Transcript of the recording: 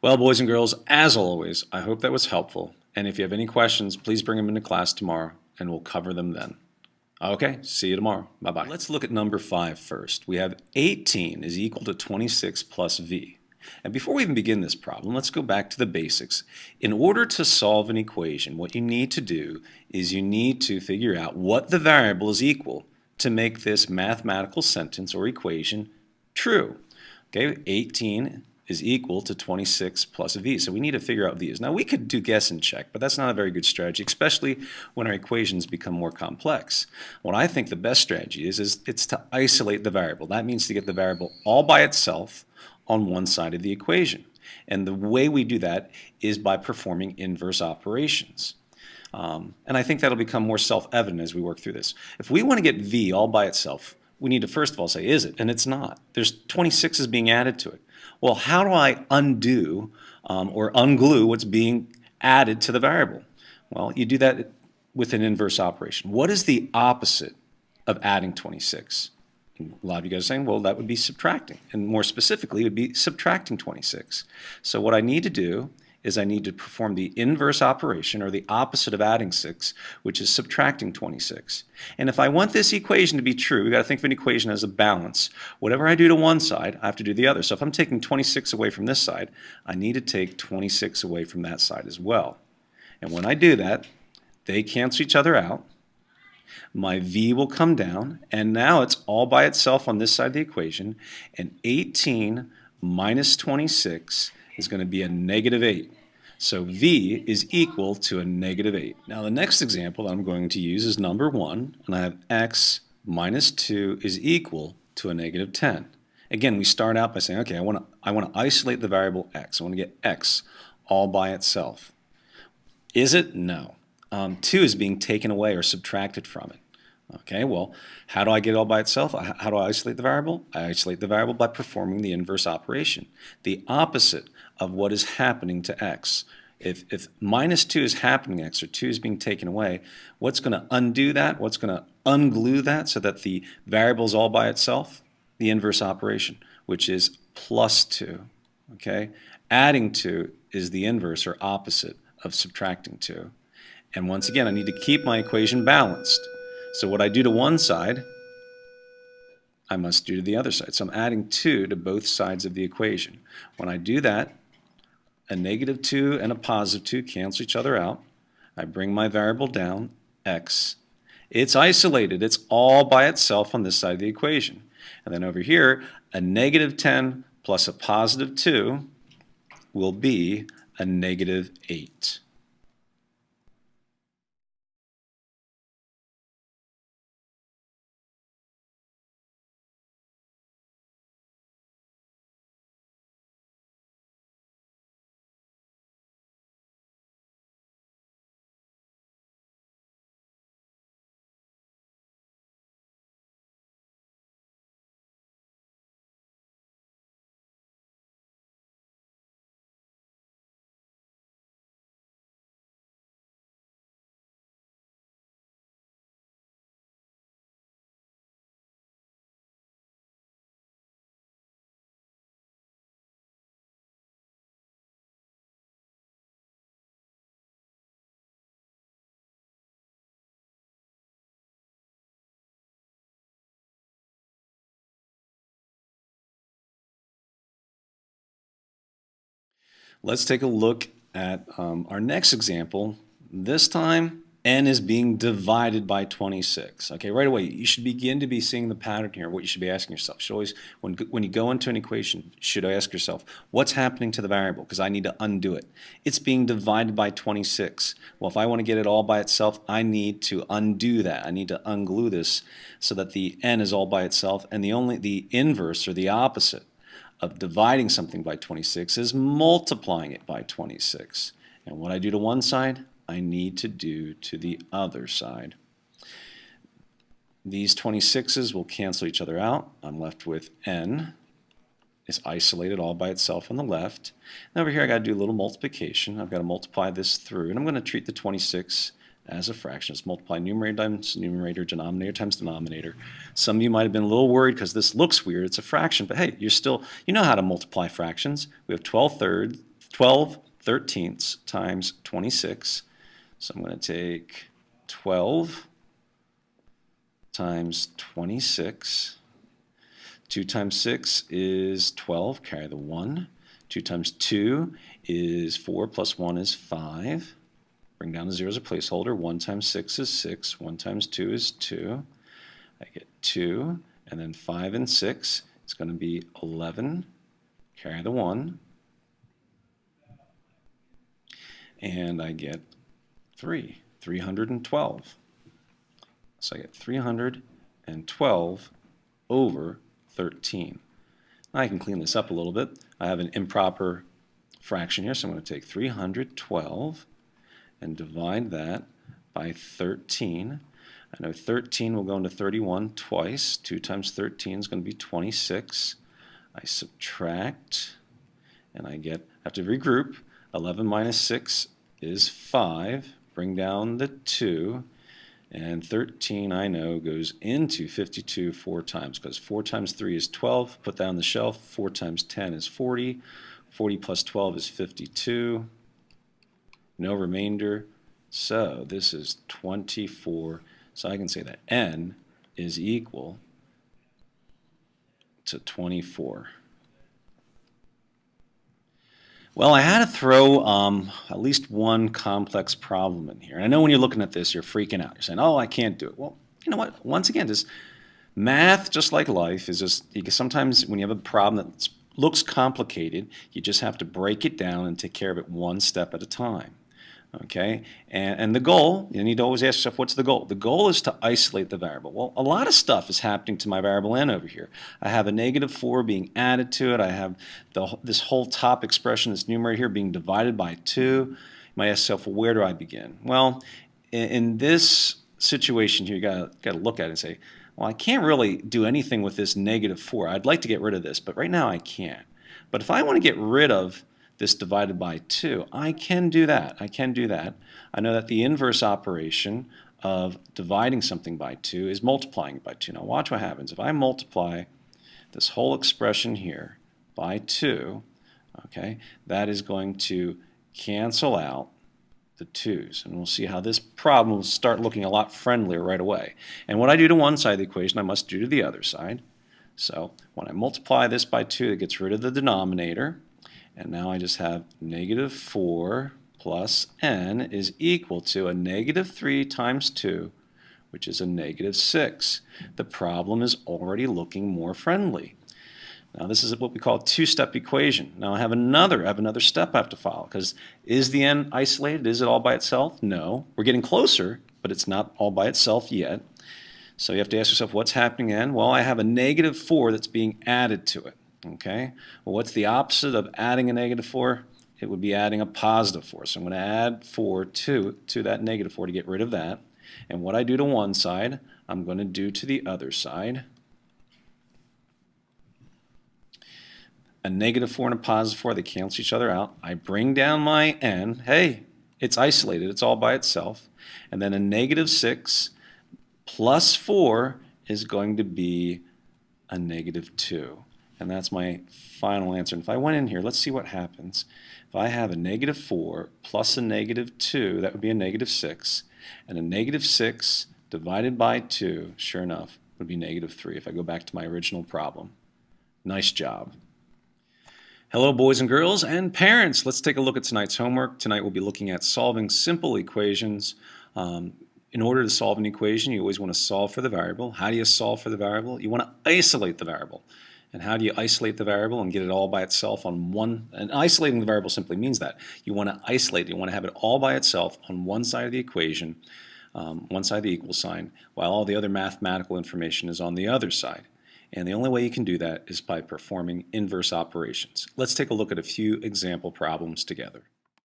Well, boys and girls, as always, I hope that was helpful. And if you have any questions, please bring them into class tomorrow and we'll cover them then. Okay, see you tomorrow. Bye-bye. Let's look at number 5 first. We have 18 is equal to 26 plus v. And before we even begin this problem, let's go back to the basics. In order to solve an equation, what you need to do is you need to figure out what the variable is equal to make this mathematical sentence or equation true. Okay, 18 is equal to 26 plus v. So we need to figure out v is. Now we could do guess and check, but that's not a very good strategy, especially when our equations become more complex. What I think the best strategy is it's to isolate the variable. That means to get the variable all by itself on one side of the equation. And the way we do that is by performing inverse operations. And I think that'll become more self-evident as we work through this. If we want to get v all by itself, we need to first of all say, is it? And it's not. There's 26 is being added to it. Well, how do I undo or unglue what's being added to the variable? Well, you do that with an inverse operation. What is the opposite of adding 26? And a lot of you guys are saying, well, that would be subtracting. And more specifically, it would be subtracting 26. So what I need to do is I need to perform the inverse operation, or the opposite of adding 6, which is subtracting 26. And if I want this equation to be true, we've got to think of an equation as a balance. Whatever I do to one side, I have to do the other. So if I'm taking 26 away from this side, I need to take 26 away from that side as well. And when I do that, they cancel each other out. My v will come down, and now it's all by itself on this side of the equation, and 18 minus 26 is going to be a negative 8. So v is equal to a negative 8. Now the next example that I'm going to use is number 1, and I have x minus 2 is equal to a negative 10. Again, we start out by saying, okay, I want to isolate the variable x. I want to get x all by itself. Is it? No. 2 is being taken away or subtracted from it. Okay, well, how do I get it all by itself? How do I isolate the variable? I isolate the variable by performing the inverse operation, the opposite of what is happening to x. If minus 2 is happening to x, or 2 is being taken away, what's going to undo that? What's going to unglue that so that the variable is all by itself? The inverse operation, which is plus 2. Okay, adding 2 is the inverse or opposite of subtracting 2. And once again, I need to keep my equation balanced. So what I do to one side, I must do to the other side. So I'm adding 2 to both sides of the equation. When I do that, a negative 2 and a positive 2 cancel each other out. I bring my variable down, x. It's isolated. It's all by itself on this side of the equation. And then over here, a negative 10 plus a positive 2 will be a negative 8. Let's take a look at our next example. This time, n is being divided by 26. Okay, right away, you should begin to be seeing the pattern here, what you should be asking yourself. You should always, when you go into an equation, you should ask yourself, what's happening to the variable? Because I need to undo it. It's being divided by 26. Well, if I want to get it all by itself, I need to undo that. I need to unglue this so that the n is all by itself, and the inverse, or the opposite, of dividing something by 26 is multiplying it by 26. And what I do to one side, I need to do to the other side. These 26's will cancel each other out. I'm left with n. It's isolated all by itself on the left. And over here I got to do a little multiplication. I've got to multiply this through, and I'm going to treat the 26 as a fraction. Let's multiply numerator times numerator, denominator times denominator. Some of you might have been a little worried because this looks weird. It's a fraction, but hey, you know how to multiply fractions. We have 12 thirds, 12/13 times 26. So I'm going to take 12 times 26. 2 times 6 is 12, carry the 1. 2 times 2 is 4, plus 1 is 5. Bring down the 0 as a placeholder. 1 times 6 is 6. 1 times 2 is 2. I get 2. And then 5 and 6 is going to be 11. Carry the 1. And I get 312. So I get 312 over 13. Now I can clean this up a little bit. I have an improper fraction here, so I'm going to take 312 and divide that by 13. I know 13 will go into 31 twice. 2 times 13 is going to be 26. I subtract, and I have to regroup. 11 minus 6 is 5. Bring down the 2. And 13, I know, goes into 52 4 times, because 4 times 3 is 12. Put that on the shelf. 4 times 10 is 40. 40 plus 12 is 52. No remainder. So this is 24. So I can say that n is equal to 24. Well, I had to throw at least one complex problem in here. And I know when you're looking at this, you're freaking out. You're saying, oh, I can't do it. Well, you know what? Once again, just math, just like life, is just sometimes when you have a problem that looks complicated, you just have to break it down and take care of it one step at a time. Okay, and the goal, you need to always ask yourself, what's the goal? The goal is to isolate the variable. Well, a lot of stuff is happening to my variable n over here. I have a -4 being added to it. I have this whole top expression, this numerator here, being divided by 2. You might ask yourself, well, where do I begin? Well, in this situation here, you got to look at it and say, well, I can't really do anything with this -4. I'd like to get rid of this, but right now I can't. But if I want to get rid of this divided by 2, I can do that. I can do that. I know that the inverse operation of dividing something by 2 is multiplying it by 2. Now watch what happens. If I multiply this whole expression here by 2, okay, that is going to cancel out the 2's. And we'll see how this problem will start looking a lot friendlier right away. And what I do to one side of the equation, I must do to the other side. So when I multiply this by 2, it gets rid of the denominator. And now I just have -4 plus n is equal to a -3 times 2, which is a -6. The problem is already looking more friendly. Now this is what we call a two-step equation. Now I have another step I have to follow, because is the n isolated? Is it all by itself? No. We're getting closer, but it's not all by itself yet. So you have to ask yourself, what's happening n? Well, I have a -4 that's being added to it. Okay, well, what's the opposite of adding a -4? It would be adding a +4. So I'm going to add 4 to that -4 to get rid of that. And what I do to one side, I'm going to do to the other side. A -4 and a +4, they cancel each other out. I bring down my n. Hey, it's isolated. It's all by itself. And then a -6 plus 4 is going to be a -2. And that's my final answer. And if I went in here, let's see what happens. If I have a -4 plus a -2, that would be a -6. And a -6 divided by 2, sure enough, would be -3 if I go back to my original problem. Nice job. Hello, boys and girls and parents. Let's take a look at tonight's homework. Tonight we'll be looking at solving simple equations. In order to solve an equation, you always want to solve for the variable. How do you solve for the variable? You want to isolate the variable. And how do you isolate the variable and get it all by itself on one? And isolating the variable simply means that. You want to isolate it. You want to have it all by itself on one side of the equation, one side of the equal sign, while all the other mathematical information is on the other side. And the only way you can do that is by performing inverse operations. Let's take a look at a few example problems together.